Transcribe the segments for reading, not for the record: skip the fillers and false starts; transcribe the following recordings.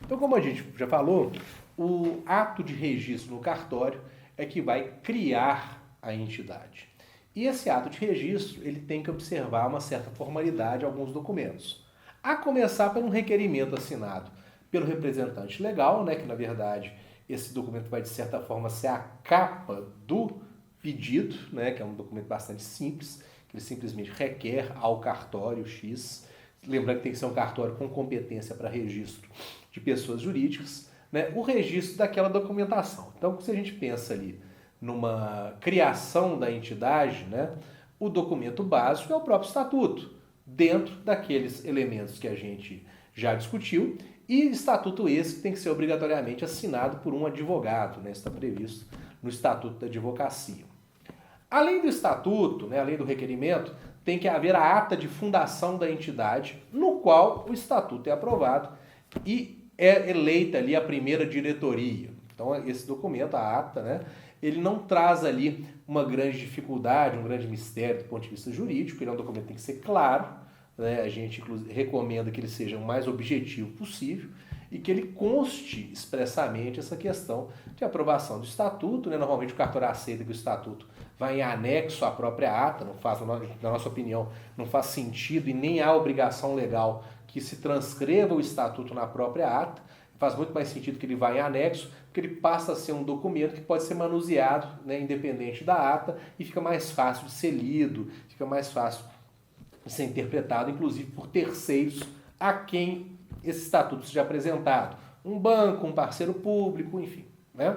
Então, como a gente já falou, o ato de registro no cartório é que vai criar a entidade. E esse ato de registro, ele tem que observar uma certa formalidade em alguns documentos. A começar por um requerimento assinado pelo representante legal, né, que na verdade esse documento vai de certa forma ser a capa do pedido, né, que é um documento bastante simples, que ele simplesmente requer ao cartório X. Lembrando que tem que ser um cartório com competência para registro de pessoas jurídicas, né, o registro daquela documentação. Então, se a gente pensa ali numa criação da entidade, né, o documento básico é o próprio estatuto, dentro daqueles elementos que a gente já discutiu, e estatuto esse que tem que ser obrigatoriamente assinado por um advogado, né, está previsto no Estatuto da Advocacia. Além do estatuto, né, além do requerimento, tem que haver a ata de fundação da entidade, no qual o estatuto é aprovado e é eleita ali a primeira diretoria. Então, esse documento, a ata, né, ele não traz ali uma grande dificuldade, um grande mistério do ponto de vista jurídico, ele é um documento que tem que ser claro, né, a gente recomenda que ele seja o mais objetivo possível e que ele conste expressamente essa questão de aprovação do estatuto, né? Normalmente o cartório aceita que o estatuto vai em anexo à própria ata, não faz, na nossa opinião, não faz sentido e nem há obrigação legal que se transcreva o estatuto na própria ata. Faz muito mais sentido que ele vá em anexo, porque ele passa a ser um documento que pode ser manuseado, né, independente da ata, e fica mais fácil de ser lido, fica mais fácil de ser interpretado, inclusive por terceiros a quem esse estatuto seja apresentado. Um banco, um parceiro público, enfim. Né?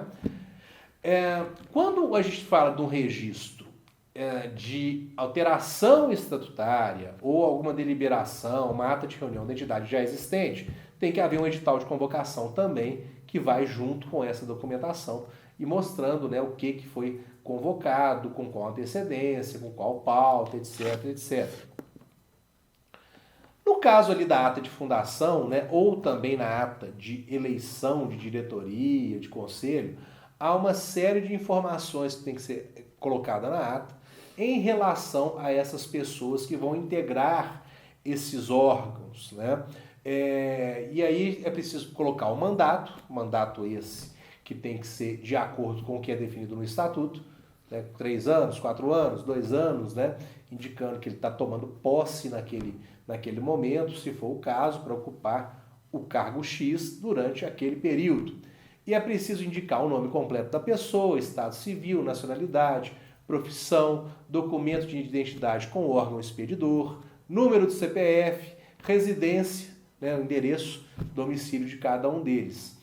Quando a gente fala de um registro de alteração estatutária ou alguma deliberação, uma ata de reunião da entidade já existente, tem que haver um edital de convocação também que vai junto com essa documentação e mostrando, né, o que foi convocado, com qual antecedência, com qual pauta, etc, etc. No caso ali da ata de fundação, né, ou também na ata de eleição de diretoria, de conselho, há uma série de informações que tem que ser colocada na ata em relação a essas pessoas que vão integrar esses órgãos, né? E aí é preciso colocar o mandato esse que tem que ser de acordo com o que é definido no estatuto, né? 3 anos, 4 anos, 2 anos, né? Indicando que ele está tomando posse naquele momento, se for o caso, para ocupar o cargo X durante aquele período. E é preciso indicar o nome completo da pessoa, estado civil, nacionalidade, profissão, documento de identidade com o órgão expedidor, número do CPF, residência, né, o endereço, domicílio de cada um deles.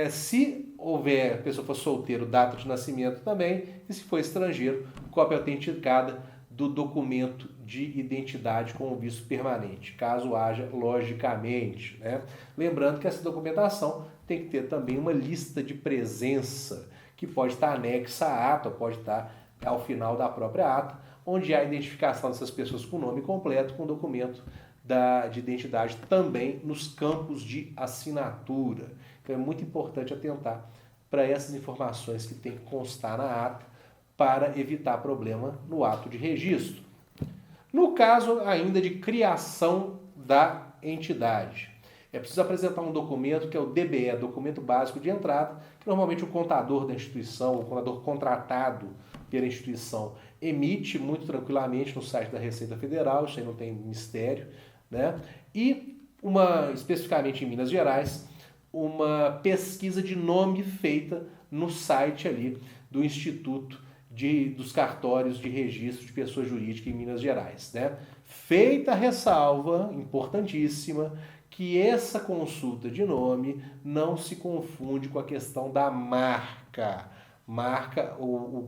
Se houver, a pessoa for solteiro, data de nascimento também, e se for estrangeiro, cópia autenticada do documento de identidade com o visto permanente, caso haja, logicamente. Né? Lembrando que essa documentação tem que ter também uma lista de presença, que pode estar anexa à ata, pode estar ao final da própria ata, onde há a identificação dessas pessoas com o nome completo, com o documento de identidade também nos campos de assinatura. Então é muito importante atentar para essas informações que tem que constar na ata para evitar problema no ato de registro. No caso ainda de criação da entidade, é preciso apresentar um documento que é o DBE, Documento Básico de Entrada, que normalmente o contador da instituição, o contador contratado pela instituição, emite muito tranquilamente no site da Receita Federal, isso aí não tem mistério, né? E especificamente em Minas Gerais, uma pesquisa de nome feita no site ali do Instituto dos cartórios de registro de pessoa jurídica em Minas Gerais. Né? Feita a ressalva, importantíssima, que essa consulta de nome não se confunde com a questão da marca. Marca, o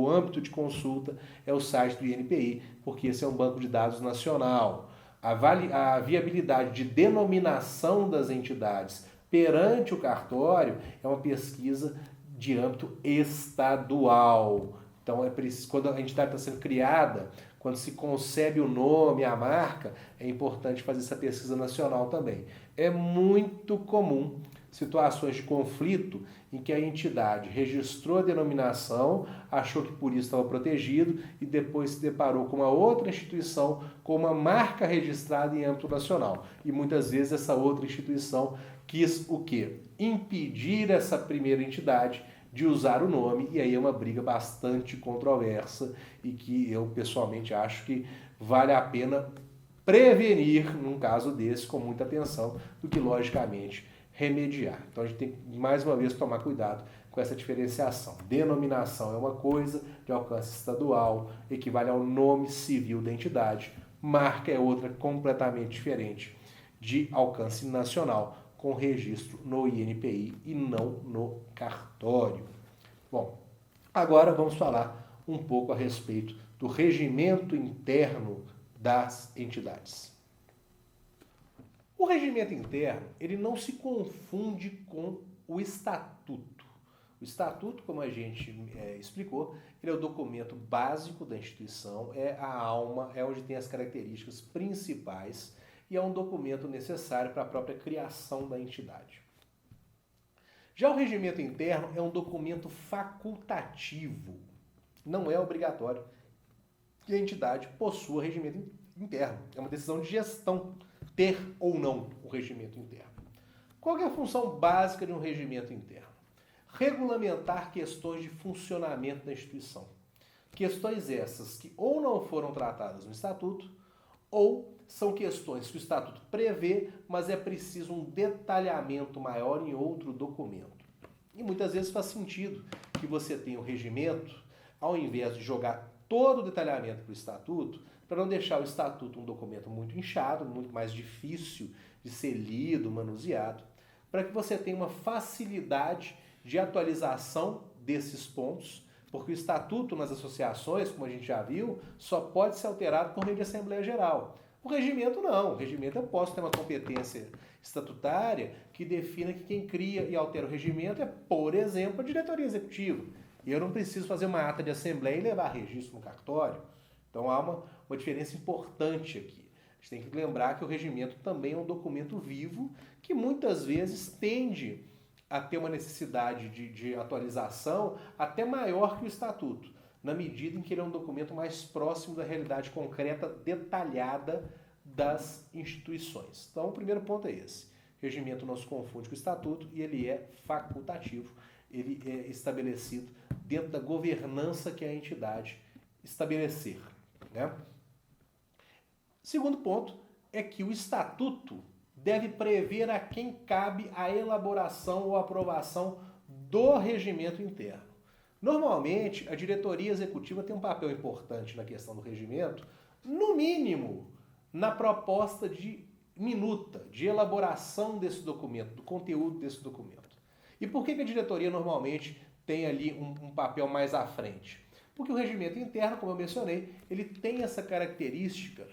âmbito de consulta é o site do INPI, porque esse é um banco de dados nacional. A viabilidade de denominação das entidades perante o cartório é uma pesquisa de âmbito estadual. Então, quando a entidade está sendo criada, quando se concebe o nome, a marca, é importante fazer essa pesquisa nacional também. É muito comum situações de conflito em que a entidade registrou a denominação, achou que por isso estava protegido e depois se deparou com uma outra instituição com uma marca registrada em âmbito nacional. E muitas vezes essa outra instituição quis o quê? Impedir essa primeira entidade de usar o nome, e aí é uma briga bastante controversa e que eu pessoalmente acho que vale a pena prevenir num caso desse com muita atenção do que logicamente remediar. Então a gente tem que mais uma vez tomar cuidado com essa diferenciação. Denominação é uma coisa de alcance estadual, equivale ao nome civil da entidade. Marca é outra completamente diferente, de alcance nacional, com registro no INPI e não no cartório. Bom, agora vamos falar um pouco a respeito do regimento interno das entidades. O regimento interno, ele não se confunde com o estatuto. O estatuto, como a gente explicou, ele é o documento básico da instituição, é a alma, é onde tem as características principais e é um documento necessário para a própria criação da entidade. Já o regimento interno é um documento facultativo, não é obrigatório que a entidade possua regimento interno. É uma decisão de gestão ter ou não o regimento interno. Qual é a função básica de um regimento interno? Regulamentar questões de funcionamento da instituição. Questões essas que ou não foram tratadas no estatuto, ou são questões que o estatuto prevê, mas é preciso um detalhamento maior em outro documento. E muitas vezes faz sentido que você tenha o regimento, ao invés de jogar todo o detalhamento para o estatuto, para não deixar o estatuto um documento muito inchado, muito mais difícil de ser lido, manuseado, para que você tenha uma facilidade de atualização desses pontos, porque o estatuto nas associações, como a gente já viu, só pode ser alterado por meio de Assembleia Geral. O regimento não. O regimento eu posso ter uma competência estatutária que defina que quem cria e altera o regimento é, por exemplo, a diretoria executiva. E eu não preciso fazer uma ata de assembleia e levar registro no cartório. Então há uma diferença importante aqui. A gente tem que lembrar que o regimento também é um documento vivo que muitas vezes tende a ter uma necessidade de atualização até maior que o estatuto, na medida em que ele é um documento mais próximo da realidade concreta, detalhada das instituições. Então, o primeiro ponto é esse. O regimento não se confunde com o estatuto e ele é facultativo. Ele é estabelecido dentro da governança que a entidade estabelecer, né? Segundo ponto é que o estatuto deve prever a quem cabe a elaboração ou aprovação do regimento interno. Normalmente, a diretoria executiva tem um papel importante na questão do regimento, no mínimo, na proposta de minuta, de elaboração desse documento, do conteúdo desse documento. E por que a diretoria normalmente tem ali um papel mais à frente? Porque o regimento interno, como eu mencionei, ele tem essa característica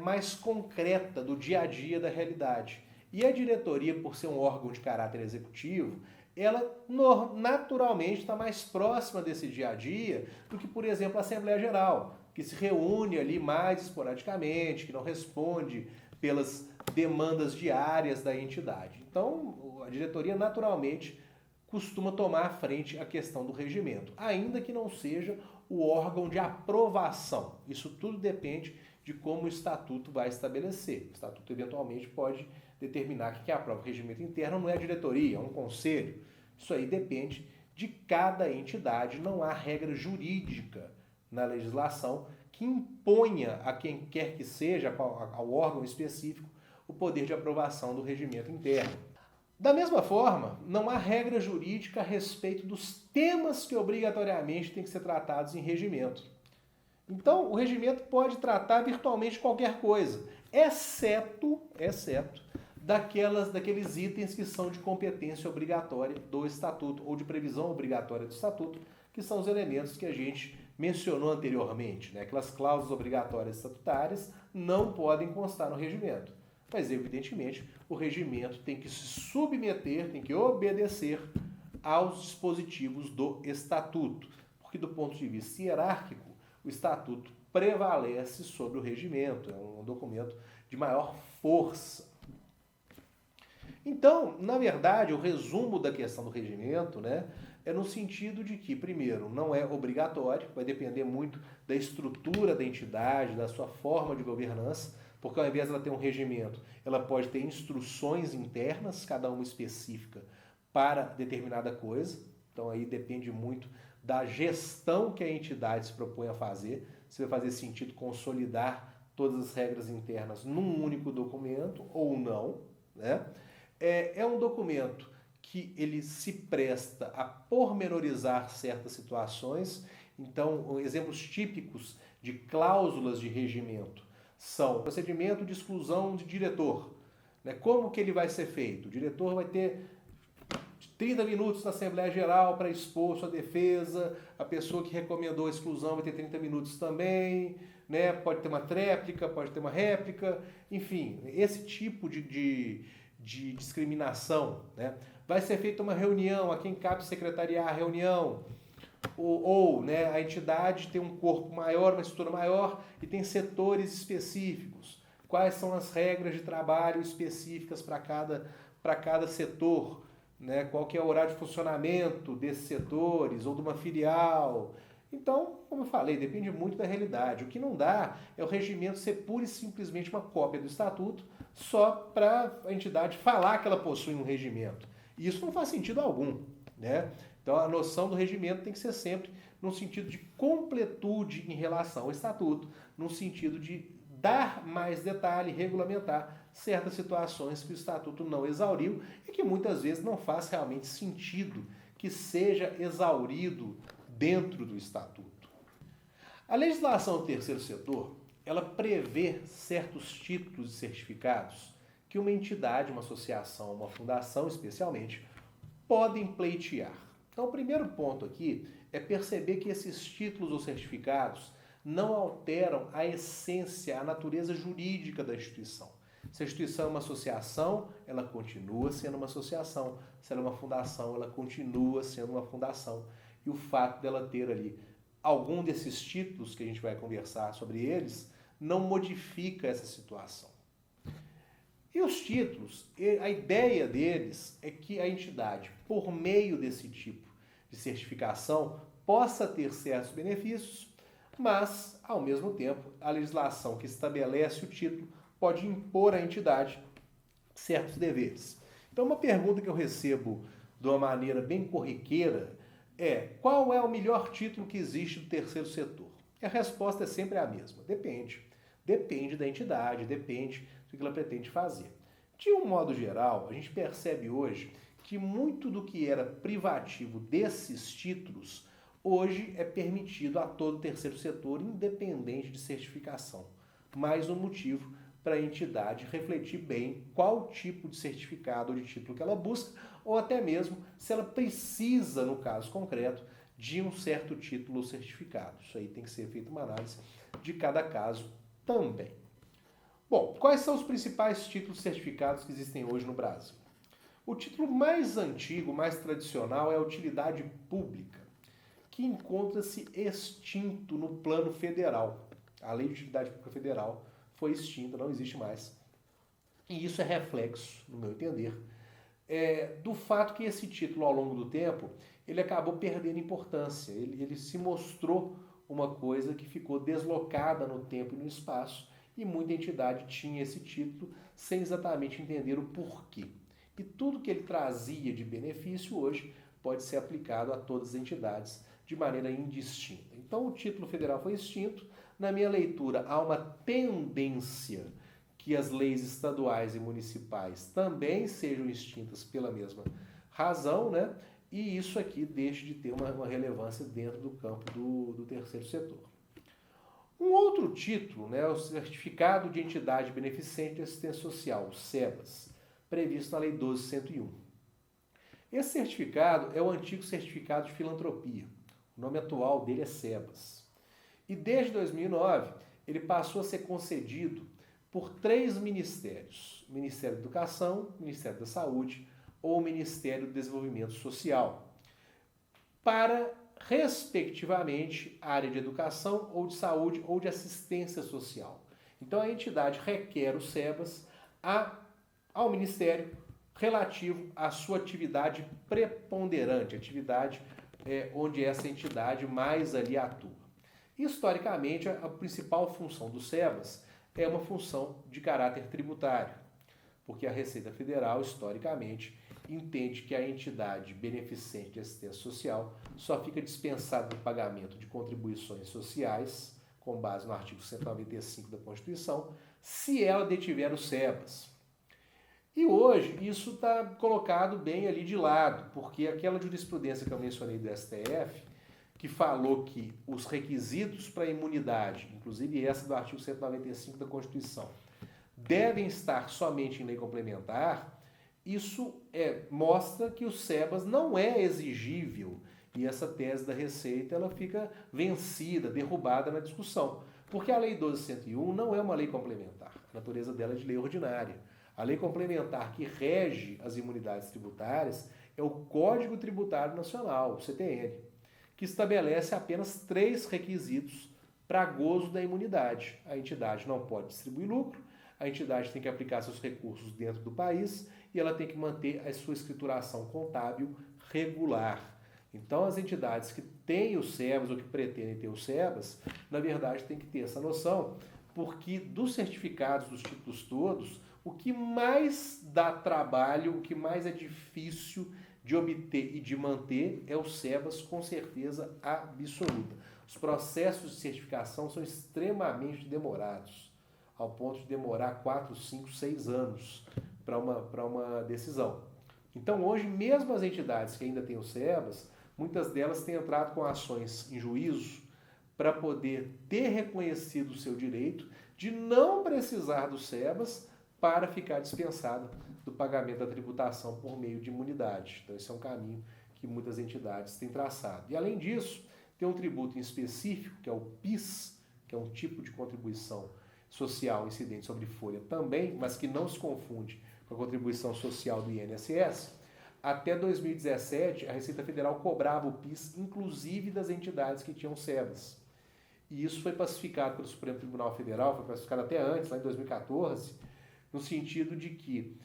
mais concreta do dia a dia da realidade. E a diretoria, por ser um órgão de caráter executivo, ela naturalmente está mais próxima desse dia a dia do que, por exemplo, a Assembleia Geral, que se reúne ali mais esporadicamente, que não responde pelas demandas diárias da entidade. Então, a diretoria naturalmente costuma tomar à frente a questão do regimento, ainda que não seja o órgão de aprovação. Isso tudo depende de como o estatuto vai estabelecer. O estatuto eventualmente pode determinar que quem aprova o regimento interno não é a diretoria, é um conselho. Isso aí depende de cada entidade, não há regra jurídica na legislação que imponha a quem quer que seja, ao órgão específico, o poder de aprovação do regimento interno. Da mesma forma, não há regra jurídica a respeito dos temas que obrigatoriamente têm que ser tratados em regimento. Então, o regimento pode tratar virtualmente qualquer coisa, exceto daqueles itens que são de competência obrigatória do Estatuto ou de previsão obrigatória do Estatuto, que são os elementos que a gente mencionou anteriormente, né? Aquelas cláusulas obrigatórias estatutárias não podem constar no regimento. Mas, evidentemente, o regimento tem que se submeter, tem que obedecer aos dispositivos do Estatuto, porque do ponto de vista hierárquico, o Estatuto prevalece sobre o regimento, é um documento de maior força. Então, na verdade, o resumo da questão do regimento, né, é no sentido de que, primeiro, não é obrigatório, vai depender muito da estrutura da entidade, da sua forma de governança, porque ao invés de ela ter um regimento, ela pode ter instruções internas, cada uma específica, para determinada coisa. Então aí depende muito da gestão que a entidade se propõe a fazer, se vai fazer sentido consolidar todas as regras internas num único documento ou não, né? É um documento que ele se presta a pormenorizar certas situações. Então, exemplos típicos de cláusulas de regimento são o procedimento de exclusão de diretor. Né? Como que ele vai ser feito? O diretor vai ter 30 minutos na Assembleia Geral para expor sua defesa, a pessoa que recomendou a exclusão vai ter 30 minutos também, né? Pode ter uma tréplica, pode ter uma réplica, enfim, esse tipo de discriminação, né? Vai ser feita uma reunião, a quem cabe secretariar a reunião, ou né, a entidade tem um corpo maior, uma estrutura maior e tem setores específicos. Quais são as regras de trabalho específicas para cada setor? Né? Qual que é o horário de funcionamento desses setores ou de uma filial? Então, como eu falei, depende muito da realidade. O que não dá é o regimento ser pura e simplesmente uma cópia do estatuto só para a entidade falar que ela possui um regimento. E isso não faz sentido algum, né? Então a noção do regimento tem que ser sempre no sentido de completude em relação ao estatuto, no sentido de dar mais detalhe, regulamentar certas situações que o estatuto não exauriu e que muitas vezes não faz realmente sentido que seja exaurido dentro do estatuto. A legislação do terceiro setor, ela prevê certos títulos e certificados que uma entidade, uma associação, uma fundação especialmente, podem pleitear. Então, o primeiro ponto aqui é perceber que esses títulos ou certificados não alteram a essência, a natureza jurídica da instituição. Se a instituição é uma associação, ela continua sendo uma associação. Se ela é uma fundação, ela continua sendo uma fundação. E o fato dela ter ali algum desses títulos, que a gente vai conversar sobre eles, não modifica essa situação. E os títulos, a ideia deles é que a entidade, por meio desse tipo de certificação, possa ter certos benefícios, mas, ao mesmo tempo, a legislação que estabelece o título pode impor à entidade certos deveres. Então, uma pergunta que eu recebo de uma maneira bem corriqueira é: qual é o melhor título que existe do terceiro setor? E a resposta é sempre a mesma: depende. Depende da entidade, depende do que ela pretende fazer. De um modo geral, a gente percebe hoje que muito do que era privativo desses títulos hoje é permitido a todo o terceiro setor, independente de certificação. Mais um motivo para a entidade refletir bem qual tipo de certificado ou de título que ela busca, ou até mesmo se ela precisa, no caso concreto, de um certo título ou certificado. Isso aí tem que ser feita uma análise de cada caso também. Bom, quais são os principais títulos certificados que existem hoje no Brasil? O título mais antigo, mais tradicional, é a utilidade pública, que encontra-se extinto no plano federal. A Lei de Utilidade Pública Federal foi extinta, não existe mais. E isso é reflexo, no meu entender, do fato que esse título, ao longo do tempo, ele acabou perdendo importância. Ele se mostrou uma coisa que ficou deslocada no tempo e no espaço, e muita entidade tinha esse título sem exatamente entender o porquê. E tudo que ele trazia de benefício hoje pode ser aplicado a todas as entidades de maneira indistinta. Então o título federal foi extinto. Na minha leitura, há uma tendência que as leis estaduais e municipais também sejam extintas pela mesma razão, né? E isso aqui deixa de ter uma relevância dentro do campo do terceiro setor. Um outro título, né, é o Certificado de Entidade Beneficente de Assistência Social, o SEBAS, previsto na Lei 12.101. Esse certificado é o antigo Certificado de Filantropia. O nome atual dele é SEBAS. E desde 2009, ele passou a ser concedido por 3 ministérios: Ministério da Educação, Ministério da Saúde ou Ministério do Desenvolvimento Social, para, respectivamente, a área de educação ou de saúde ou de assistência social. Então a entidade requer o SEBAS ao Ministério, relativo à sua atividade preponderante, atividade onde essa entidade mais ali atua. Historicamente, a principal função do SEBAS é uma função de caráter tributário, porque a Receita Federal, historicamente, entende que a entidade beneficente de assistência social só fica dispensada do pagamento de contribuições sociais, com base no artigo 195 da Constituição, se ela detiver o SEBAS. E hoje isso está colocado bem ali de lado, porque aquela jurisprudência que eu mencionei do STF, que falou que os requisitos para a imunidade, inclusive essa do artigo 195 da Constituição, devem estar somente em lei complementar, isso mostra que o SEBAS não é exigível e essa tese da Receita ela fica vencida, derrubada na discussão. Porque a Lei 12.101 não é uma lei complementar, a natureza dela é de lei ordinária. A lei complementar que rege as imunidades tributárias é o Código Tributário Nacional, o CTN, que estabelece apenas 3 requisitos para gozo da imunidade. A entidade não pode distribuir lucro, a entidade tem que aplicar seus recursos dentro do país e ela tem que manter a sua escrituração contábil regular. Então, as entidades que têm o SEBAS ou que pretendem ter o SEBAS, na verdade, tem que ter essa noção, porque dos certificados, dos títulos todos, o que mais dá trabalho, o que mais é difícil de obter e de manter é o SEBAS, com certeza absoluta. Os processos de certificação são extremamente demorados, ao ponto de demorar 4, 5, 6 anos para uma decisão. Então, hoje, mesmo as entidades que ainda têm o SEBAS, muitas delas têm entrado com ações em juízo para poder ter reconhecido o seu direito de não precisar do SEBAS para ficar dispensada do pagamento da tributação por meio de imunidade. Então, esse é um caminho que muitas entidades têm traçado. E, além disso, tem um tributo em específico, que é o PIS, que é um tipo de contribuição social incidente sobre folha também, mas que não se confunde com a contribuição social do INSS. Até 2017, a Receita Federal cobrava o PIS, inclusive das entidades que tinham SEBAS. E isso foi pacificado pelo Supremo Tribunal Federal, foi pacificado até antes, lá em 2014, no sentido de que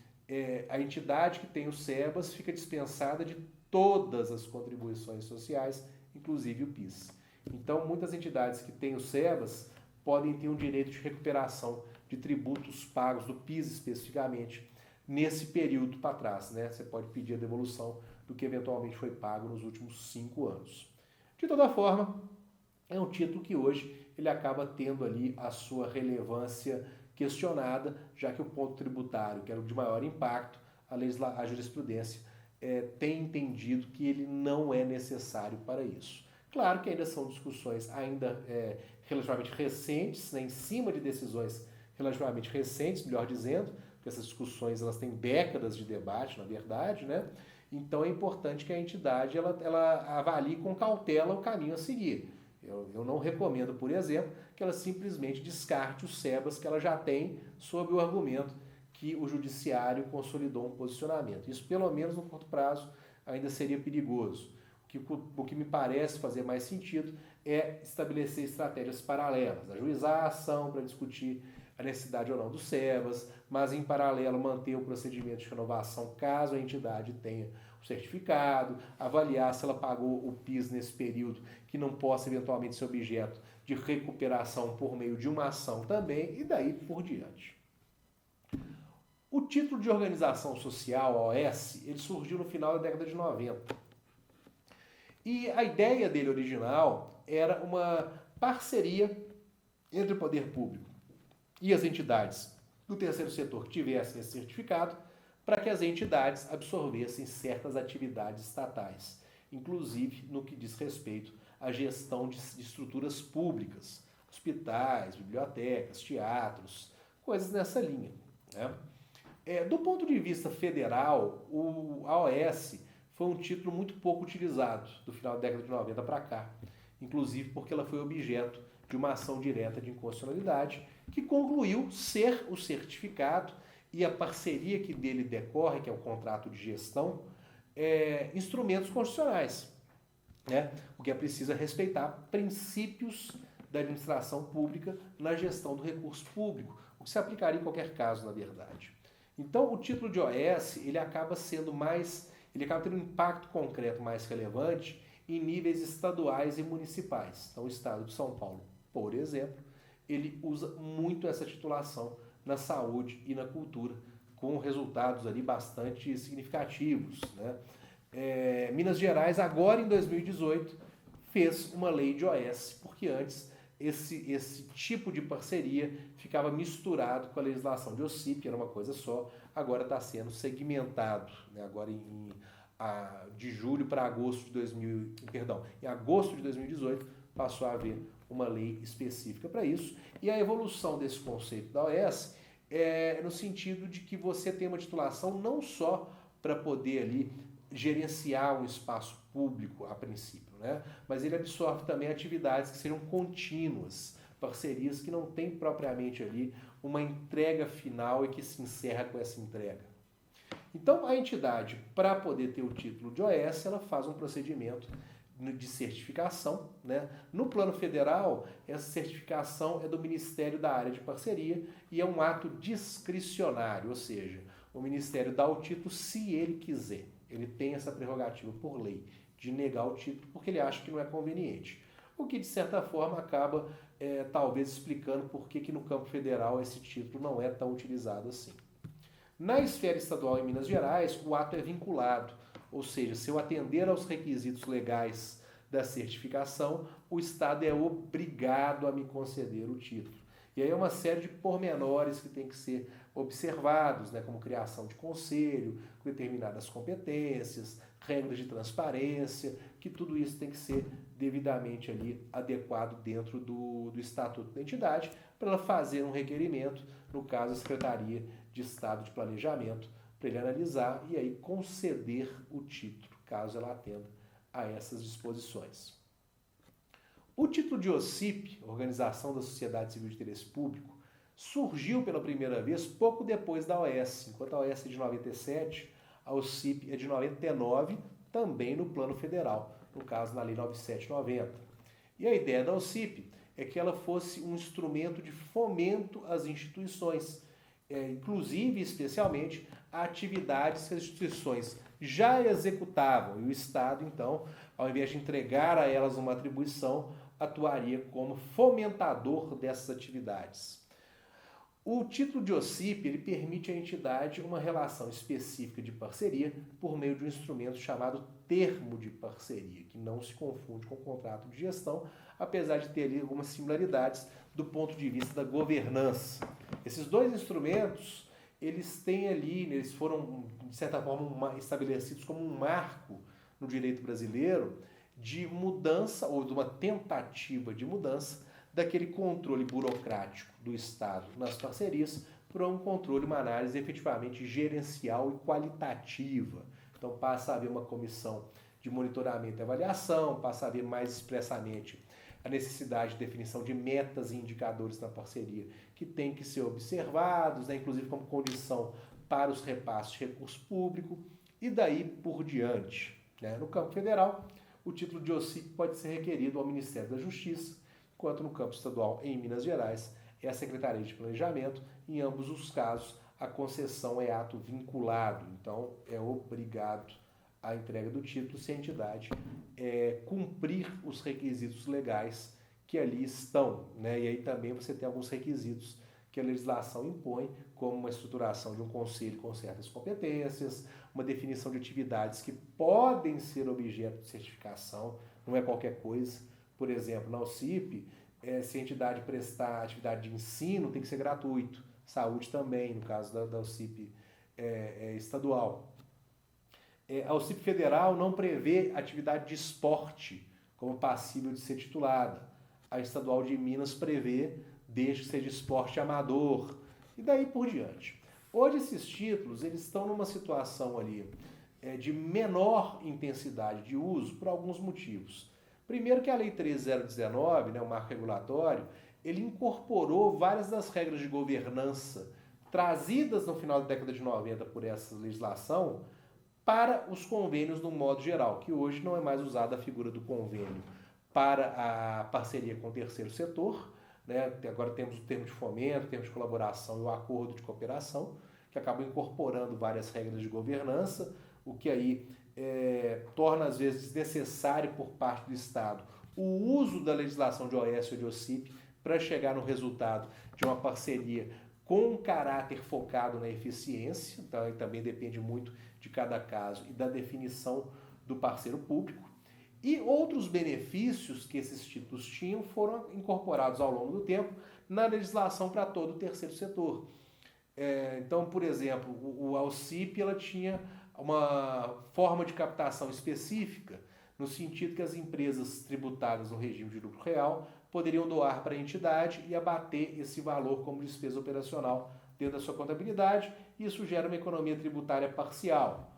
a entidade que tem o SEBAS fica dispensada de todas as contribuições sociais, inclusive o PIS. Então, muitas entidades que têm o SEBAS podem ter um direito de recuperação de tributos pagos, do PIS especificamente, nesse período para trás, né? Você pode pedir a devolução do que eventualmente foi pago nos últimos 5 anos. De toda forma, é um título que hoje ele acaba tendo ali a sua relevância questionada, já que o ponto tributário, que era o de maior impacto, a jurisprudência tem entendido que ele não é necessário para isso. Claro que ainda são discussões ainda relativamente recentes, né, em cima de decisões relativamente recentes, melhor dizendo, porque essas discussões elas têm décadas de debate, na verdade, né? Então é importante que a entidade ela avalie com cautela o caminho a seguir. Eu não recomendo, por exemplo, que ela simplesmente descarte os SEBAS que ela já tem sob o argumento que o judiciário consolidou um posicionamento. Isso, pelo menos no curto prazo, ainda seria perigoso. O que me parece fazer mais sentido é estabelecer estratégias paralelas, ajuizar a ação para discutir a necessidade ou não do SEBAS, mas em paralelo manter o procedimento de renovação caso a entidade tenha o certificado, avaliar se ela pagou o PIS nesse período que não possa eventualmente ser objeto de recuperação por meio de uma ação também e daí por diante. O título de organização social, OS, ele surgiu no final da década de 90. E a ideia dele original era uma parceria entre o poder público e as entidades do terceiro setor que tivessem esse certificado para que as entidades absorvessem certas atividades estatais, inclusive no que diz respeito à gestão de estruturas públicas, hospitais, bibliotecas, teatros, coisas nessa linha, né? Do ponto de vista federal, a OS foi um título muito pouco utilizado do final da década de 90 para cá, inclusive porque ela foi objeto de uma ação direta de inconstitucionalidade que concluiu ser o certificado e a parceria que dele decorre, que é o contrato de gestão, instrumentos constitucionais, né? O que é preciso é respeitar princípios da administração pública na gestão do recurso público, o que se aplicaria em qualquer caso, na verdade. Então, o título de OS, ele acaba tendo um impacto concreto mais relevante em níveis estaduais e municipais. Então, o estado de São Paulo, por exemplo, ele usa muito essa titulação na saúde e na cultura, com resultados ali bastante significativos, né? Minas Gerais, agora em 2018, fez uma lei de OS, porque antes esse tipo de parceria ficava misturado com a legislação de OCIP, era uma coisa só, agora está sendo segmentado, né? Agora de julho para agosto de em agosto de 2018 passou a haver uma lei específica para isso, e a evolução desse conceito da OS é no sentido de que você tem uma titulação não só para poder ali gerenciar um espaço público a princípio, né? Mas ele absorve também atividades que sejam contínuas, parcerias que não têm propriamente ali uma entrega final e que se encerra com essa entrega. Então, a entidade, para poder ter o título de OS, ela faz um procedimento de certificação, né? No plano federal, essa certificação é do Ministério da área de parceria e é um ato discricionário, ou seja, o Ministério dá o título se ele quiser. Ele tem essa prerrogativa por lei de negar o título porque ele acha que não é conveniente. O que, de certa forma, acaba talvez explicando por que no campo federal esse título não é tão utilizado assim. Na esfera estadual em Minas Gerais, o ato é vinculado, ou seja, se eu atender aos requisitos legais da certificação, o Estado é obrigado a me conceder o título. E aí é uma série de pormenores que tem que ser observados, né, como criação de conselho, com determinadas competências, regras de transparência, que tudo isso tem que ser devidamente ali adequado dentro do Estatuto da entidade, para ela fazer um requerimento, no caso a Secretaria de Estado de Planejamento, para ele analisar e aí conceder o título, caso ela atenda a essas disposições. O título de OCIP, Organização da Sociedade Civil de Interesse Público, surgiu pela primeira vez pouco depois da OS. Enquanto a OS é de 97, a OCIP é de 99, também no plano federal, no caso na Lei 9790. E a ideia da OCIP é que ela fosse um instrumento de fomento às instituições, inclusive, especialmente, a atividades que as instituições já executavam. E o Estado, então, ao invés de entregar a elas uma atribuição, atuaria como fomentador dessas atividades. O título de OCIP ele permite à entidade uma relação específica de parceria por meio de um instrumento chamado termo de parceria, que não se confunde com o contrato de gestão, apesar de ter ali algumas similaridades do ponto de vista da governança. Esses dois instrumentos, eles têm ali, eles foram, de certa forma, estabelecidos como um marco no direito brasileiro de mudança, ou de uma tentativa de mudança, daquele controle burocrático do Estado nas parcerias para um controle, uma análise efetivamente gerencial e qualitativa. Então passa a haver uma comissão de monitoramento e avaliação, passa a haver mais expressamente a necessidade de definição de metas e indicadores na parceria que têm que ser observados, né, inclusive como condição para os repasses de recurso público e daí por diante. Né? No campo federal, o título de OCIP pode ser requerido ao Ministério da Justiça, enquanto no campo estadual, em Minas Gerais, é a Secretaria de Planejamento. Em ambos os casos, a concessão é ato vinculado, então é obrigado a entrega do título se a entidade cumprir os requisitos legais que ali estão, né? E aí também você tem alguns requisitos que a legislação impõe, como uma estruturação de um conselho com certas competências, uma definição de atividades que podem ser objeto de certificação, não é qualquer coisa. Por exemplo, na OCIP, se a entidade prestar atividade de ensino, tem que ser gratuito. Saúde também, no caso da OCIP estadual. A OCIP federal não prevê atividade de esporte como passível de ser titulada. A estadual de Minas prevê, desde que seja esporte amador, e daí por diante. Hoje esses títulos eles estão numa situação ali de menor intensidade de uso por alguns motivos. Primeiro que a Lei 13.019, né, o marco regulatório, ele incorporou várias das regras de governança trazidas no final da década de 90 por essa legislação para os convênios no modo geral, que hoje não é mais usada a figura do convênio para a parceria com o terceiro setor, né? Agora temos o termo de fomento, o termo de colaboração e o acordo de cooperação, que acabou incorporando várias regras de governança, o que aí torna às vezes necessário por parte do Estado o uso da legislação de OS ou de OCIP para chegar no resultado de uma parceria com um caráter focado na eficiência, tá? E também depende muito de cada caso e da definição do parceiro público. E outros benefícios que esses títulos tinham foram incorporados ao longo do tempo na legislação para todo o terceiro setor. Então, por exemplo, o AuCIP ela tinha uma forma de captação específica, no sentido que as empresas tributadas no regime de lucro real poderiam doar para a entidade e abater esse valor como despesa operacional dentro da sua contabilidade, e isso gera uma economia tributária parcial.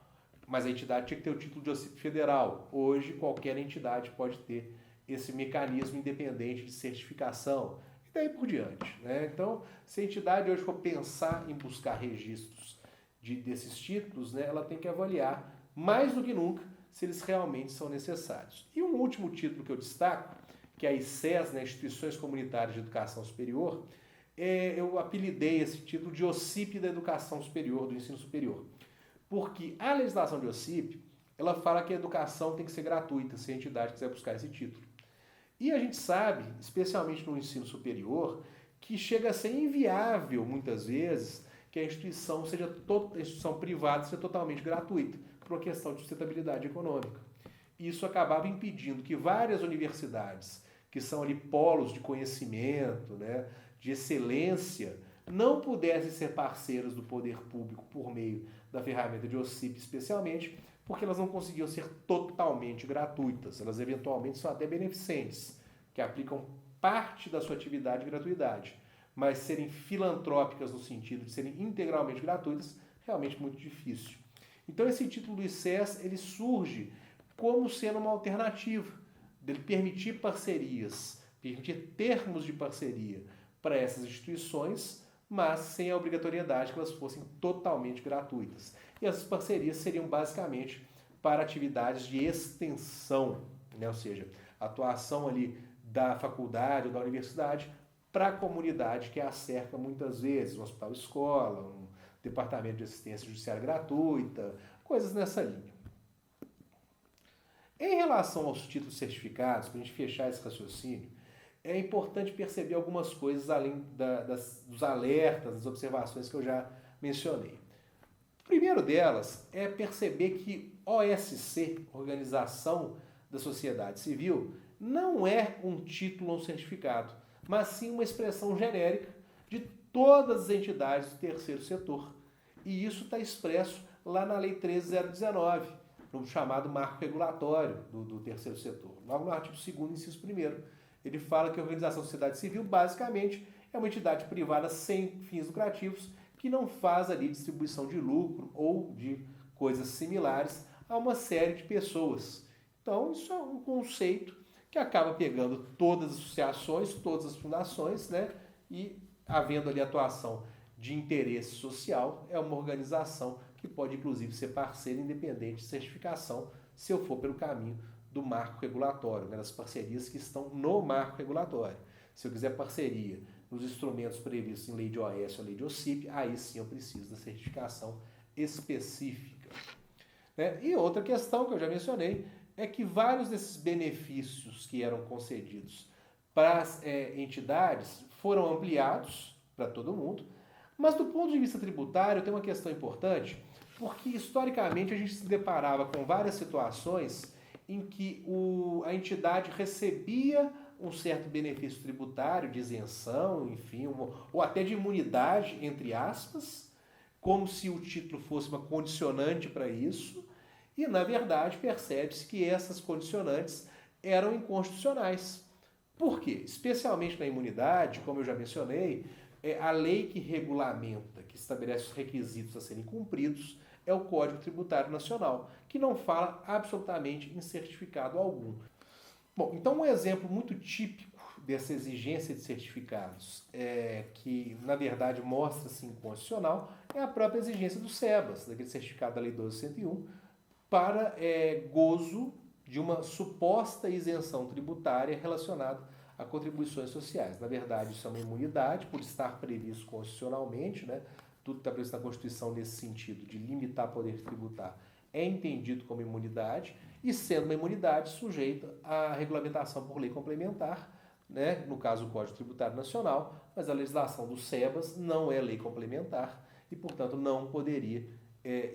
Mas a entidade tinha que ter o título de OCIP federal. Hoje, qualquer entidade pode ter esse mecanismo independente de certificação e daí por diante, né? Então, se a entidade hoje for pensar em buscar registros desses títulos, né, ela tem que avaliar mais do que nunca se eles realmente são necessários. E um último título que eu destaco, que é a ICES, né, Instituições Comunitárias de Educação Superior, eu apelidei esse título de OCIP da Educação Superior, do Ensino Superior. Porque a legislação de OCIP, ela fala que a educação tem que ser gratuita, se a entidade quiser buscar esse título. E a gente sabe, especialmente no ensino superior, que chega a ser inviável, muitas vezes, que a instituição privada seja totalmente gratuita, por uma questão de sustentabilidade econômica. Isso acabava impedindo que várias universidades, que são ali polos de conhecimento, né, de excelência, não pudessem ser parceiras do poder público por meio da ferramenta de OCIP especialmente, porque elas não conseguiam ser totalmente gratuitas. Elas eventualmente são até beneficentes, que aplicam parte da sua atividade de gratuidade. Mas serem filantrópicas no sentido de serem integralmente gratuitas, realmente muito difícil. Então esse título do ICES, ele surge como sendo uma alternativa, dele permitir parcerias, permitir termos de parceria para essas instituições, mas sem a obrigatoriedade que elas fossem totalmente gratuitas. E essas parcerias seriam basicamente para atividades de extensão, né? Ou seja, atuação ali da faculdade ou da universidade para a comunidade que a cerca muitas vezes, um hospital-escola, um departamento de assistência judiciária gratuita, coisas nessa linha. Em relação aos títulos certificados, para a gente fechar esse raciocínio, é importante perceber algumas coisas além dos alertas, das observações que eu já mencionei. O primeiro delas é perceber que OSC, Organização da Sociedade Civil, não é um título ou um certificado, mas sim uma expressão genérica de todas as entidades do terceiro setor. E isso está expresso lá na Lei 13.019, no chamado marco regulatório do terceiro setor. Logo no artigo 2º, inciso 1º, ele fala que a Organização da Sociedade Civil, basicamente, é uma entidade privada sem fins lucrativos que não faz ali distribuição de lucro ou de coisas similares a uma série de pessoas. Então, isso é um conceito que acaba pegando todas as associações, todas as fundações, né? E havendo ali atuação de interesse social, é uma organização que pode, inclusive, ser parceira independente de certificação, se eu for pelo caminho do marco regulatório, né, das parcerias que estão no marco regulatório. Se eu quiser parceria nos instrumentos previstos em lei de OS ou lei de OCIP, aí sim eu preciso da certificação específica. Né? E outra questão que eu já mencionei é que vários desses benefícios que eram concedidos para as entidades foram ampliados para todo mundo, mas do ponto de vista tributário tem uma questão importante, porque historicamente a gente se deparava com várias situações em que a entidade recebia um certo benefício tributário, de isenção, enfim, ou até de imunidade, entre aspas, como se o título fosse uma condicionante para isso, e na verdade percebe-se que essas condicionantes eram inconstitucionais. Por quê? Especialmente na imunidade, como eu já mencionei, a lei que regulamenta, que estabelece os requisitos a serem cumpridos, é o Código Tributário Nacional, que não fala absolutamente em certificado algum. Bom, então um exemplo muito típico dessa exigência de certificados, que na verdade mostra-se inconstitucional, é a própria exigência do SEBAS, daquele certificado da Lei 12.101, para gozo de uma suposta isenção tributária relacionada a contribuições sociais. Na verdade, isso é uma imunidade, por estar previsto constitucionalmente, né, tudo que está previsto na Constituição nesse sentido, de limitar poder tributar, é entendido como imunidade, e sendo uma imunidade sujeita à regulamentação por lei complementar, né? No caso o Código Tributário Nacional, mas a legislação do SEBAS não é lei complementar e, portanto, não poderia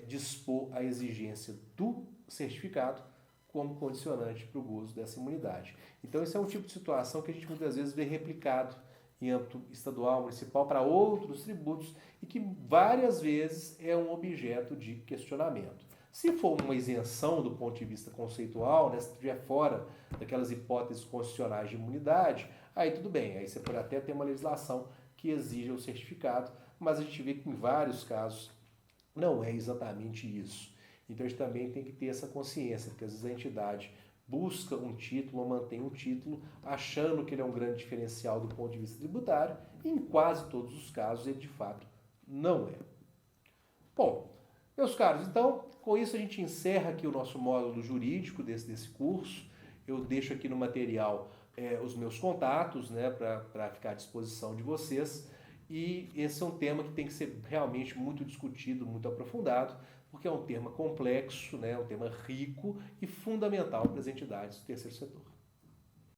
dispor a exigência do certificado como condicionante para o gozo dessa imunidade. Então, esse é um tipo de situação que a gente muitas vezes vê replicado em âmbito estadual, municipal, para outros tributos e que várias vezes é um objeto de questionamento. Se for uma isenção do ponto de vista conceitual, né, se estiver fora daquelas hipóteses constitucionais de imunidade, aí tudo bem, aí você pode até ter uma legislação que exija o certificado, mas a gente vê que em vários casos não é exatamente isso. Então a gente também tem que ter essa consciência, porque às vezes a entidade busca um título ou mantém um título achando que ele é um grande diferencial do ponto de vista tributário, e em quase todos os casos ele de fato não é. Bom, meus caros, então com isso a gente encerra aqui o nosso módulo jurídico desse curso. Eu deixo aqui no material os meus contatos, né, para ficar à disposição de vocês. E esse é um tema que tem que ser realmente muito discutido, muito aprofundado, porque é um tema complexo, né, um tema rico e fundamental para as entidades do terceiro setor.